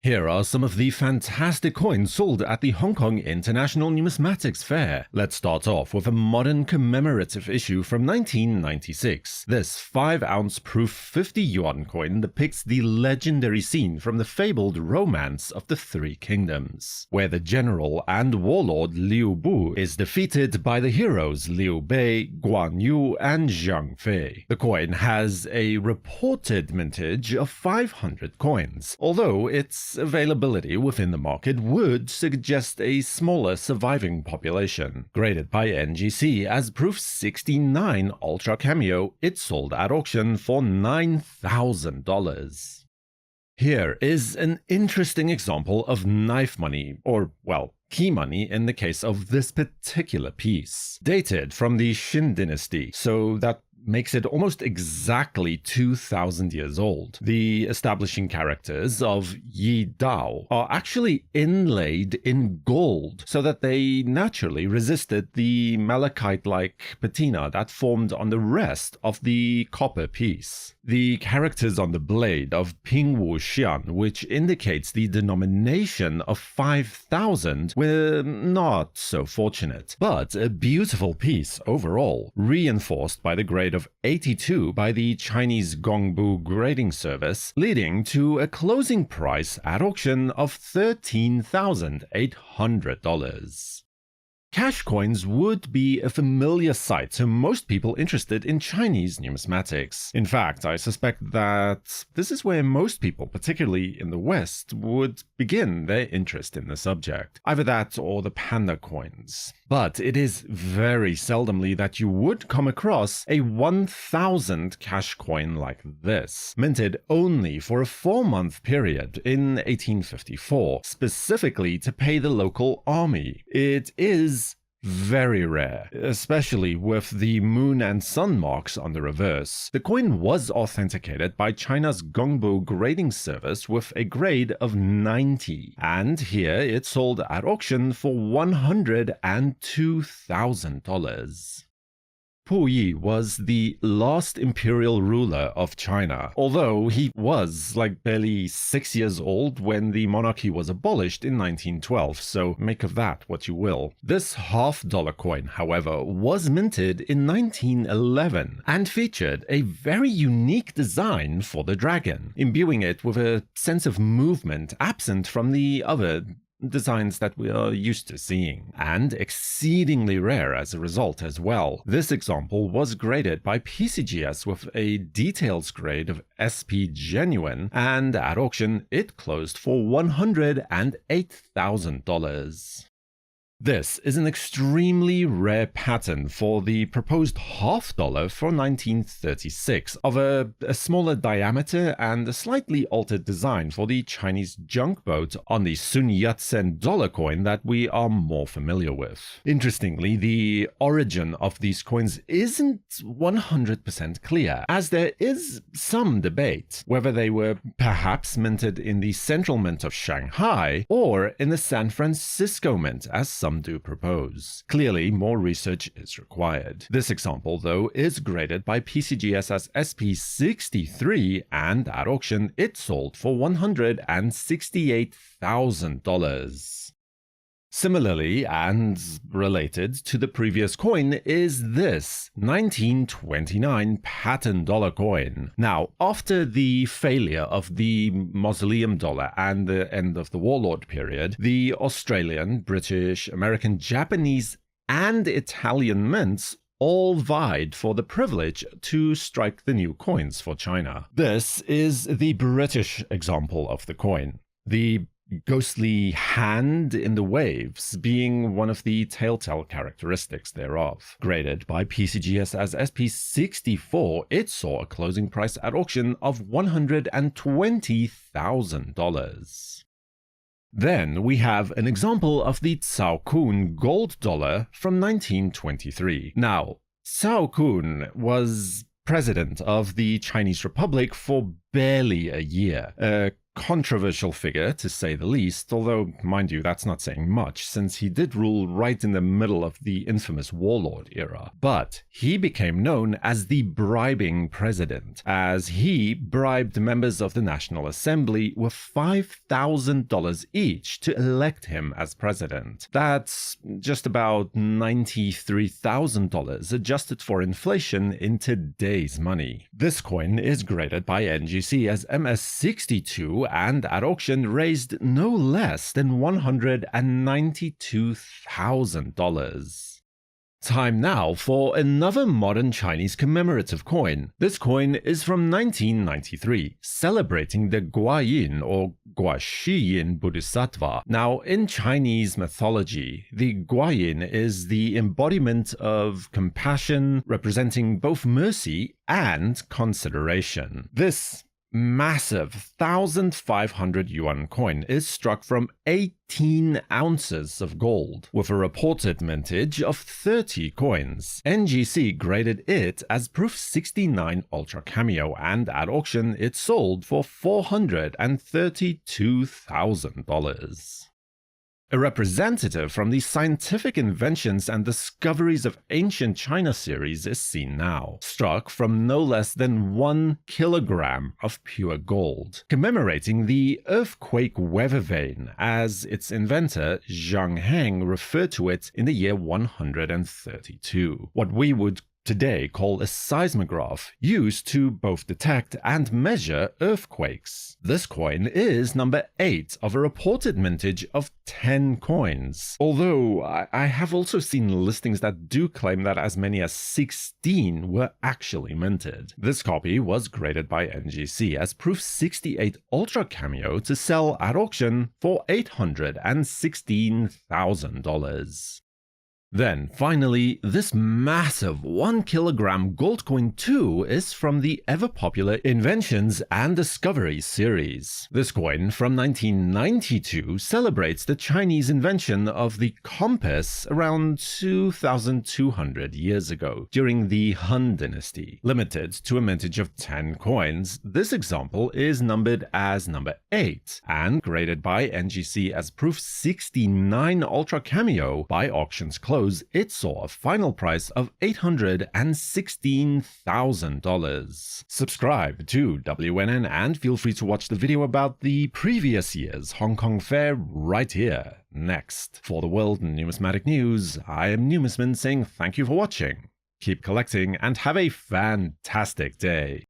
Here are some of the fantastic coins sold at the Hong Kong International Numismatics Fair. Let's start off with a modern commemorative issue from 1996. This 5-ounce proof 50 yuan coin depicts the legendary scene from the fabled Romance of the Three Kingdoms, where the general and warlord Liu Bu is defeated by the heroes Liu Bei, Guan Yu, and Zhang Fei. The coin has a reported mintage of 500 coins, although its availability within the market would suggest a smaller surviving population. Graded by NGC as Proof 69 Ultra Cameo, it sold at auction for $9,000. Here is an interesting example of knife money, or, well, key money in the case of this particular piece. Dated from the Xin Dynasty, so that makes it almost exactly 2,000 years old. The establishing characters of Yi Dao are actually inlaid in gold so that they naturally resisted the malachite-like patina that formed on the rest of the copper piece. The characters on the blade of Ping Wu Xian, which indicates the denomination of 5,000, were not so fortunate, but a beautiful piece overall, reinforced by the grade of 82 by the Chinese Gongbu grading service, leading to a closing price at auction of $13,800. Cash coins would be a familiar sight to most people interested in Chinese numismatics. In fact, I suspect that this is where most people, particularly in the West, would begin their interest in the subject. Either that or the panda coins. But it is very seldomly that you would come across a 1,000 cash coin like this, minted only for a 4-month period in 1854, specifically to pay the local army. It is very rare, especially with the moon and sun marks on the reverse. The coin was authenticated by China's Gongbu grading service with a grade of 90, and here it sold at auction for $102,000. Puyi was the last imperial ruler of China, although he was like barely 6 years old when the monarchy was abolished in 1912, so make of that what you will. This half-dollar coin, however, was minted in 1911 and featured a very unique design for the dragon, imbuing it with a sense of movement absent from the other designs that we are used to seeing, and exceedingly rare as a result as well. This example was graded by PCGS with a details grade of SP Genuine, and at auction it closed for $108,000. This is an extremely rare pattern for the proposed $half for 1936 of a smaller diameter and a slightly altered design for the Chinese junk boat on the Sun Yat-Sen dollar coin that we are more familiar with. Interestingly, the origin of these coins isn't 100% clear, as there is some debate whether they were perhaps minted in the Central Mint of Shanghai or in the San Francisco Mint, as some do propose. Clearly, more research is required. This example, though, is graded by PCGS as SP63, and at auction it sold for $168,000. Similarly, and related to the previous coin, is this 1929 pattern dollar coin. Now, after the failure of the mausoleum dollar and the end of the warlord period, the Australian, British, American, Japanese, and Italian mints all vied for the privilege to strike the new coins for China. This is the British example of the coin. The ghostly hand in the waves being one of the telltale characteristics thereof. Graded by PCGS as SP64, it saw a closing price at auction of $120,000. Then we have an example of the Tsao Kun gold dollar from 1923. Now, Tsao Kun was president of the Chinese Republic for barely a year, a controversial figure, to say the least, although, mind you, that's not saying much, since he did rule right in the middle of the infamous warlord era. But he became known as the bribing president, as he bribed members of the National Assembly with $5,000 each to elect him as president. That's just about $93,000 adjusted for inflation in today's money. This coin is graded by NGC as MS62 and at auction raised no less than $192,000. Time now for another modern Chinese commemorative coin. This coin is from 1993, celebrating the Guanyin or Guanyin Bodhisattva. Now, in Chinese mythology, the Guanyin is the embodiment of compassion, representing both mercy and consideration. This massive 1,500 yuan coin is struck from 18 ounces of gold, with a reported mintage of 30 coins. NGC graded it as Proof 69 Ultra Cameo, and at auction it sold for $432,000. A representative from the Scientific Inventions and Discoveries of Ancient China series is seen now, struck from no less than 1 kilogram of pure gold, commemorating the earthquake weather vane, as its inventor Zhang Heng referred to it in the year 132. What we would today call a seismograph, used to both detect and measure earthquakes. This coin is number 8 of a reported mintage of 10 coins, although I have also seen listings that do claim that as many as 16 were actually minted. This copy was graded by NGC as Proof 68 Ultra Cameo to sell at auction for $816,000. Then, finally, this massive 1 kilogram gold coin too is from the ever-popular Inventions and Discoveries series. This coin from 1992 celebrates the Chinese invention of the compass around 2,200 years ago, during the Han Dynasty. Limited to a mintage of 10 coins, this example is numbered as number 8, and graded by NGC as Proof 69 Ultra Cameo. By auction's close, it saw a final price of $816,000. Subscribe to WNN and feel free to watch the video about the previous year's Hong Kong Fair right here, next. For the World Numismatic News, I am Numisman saying thank you for watching, keep collecting, and have a fantastic day.